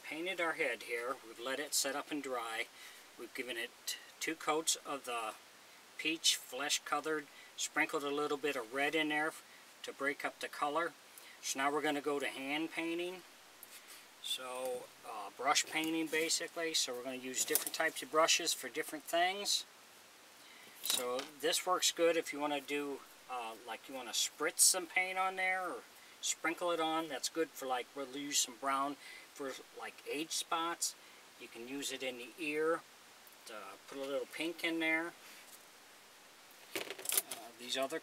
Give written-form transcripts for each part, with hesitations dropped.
painted our head here. We've let it set up and dry. We've given it 2 coats of the peach flesh colored, sprinkled a little bit of red in there to break up the color. So now we're going to go to hand painting. So brush painting basically. So we're going to use different types of brushes for different things. So this works good if you want to do like you want to spritz some paint on there or sprinkle it on. That's good for, like, we'll use some brown for like age spots. You can use it in the ear to put a little pink in there. These other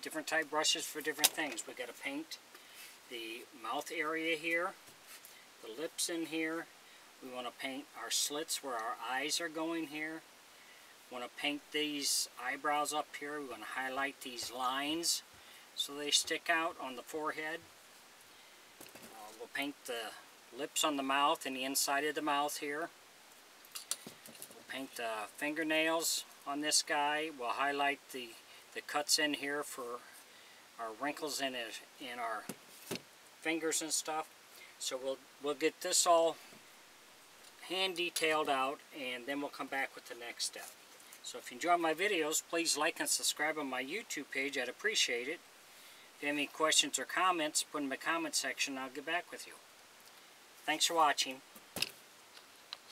different type brushes for different things. We got to paint the mouth area here, the lips in here. We want to paint our slits where our eyes are going here. We want to paint these eyebrows up here. We want to highlight these lines so they stick out on the forehead. We'll paint the lips on the mouth and the inside of the mouth here. We'll paint the fingernails on this guy. We'll highlight the cuts in here for our wrinkles in our fingers and stuff. So we'll get this all hand detailed out, and then we'll come back with the next step. So if you enjoy my videos, please like and subscribe on my YouTube page. I'd appreciate it. If you have any questions or comments, put them in the comment section and I'll get back with you. Thanks for watching.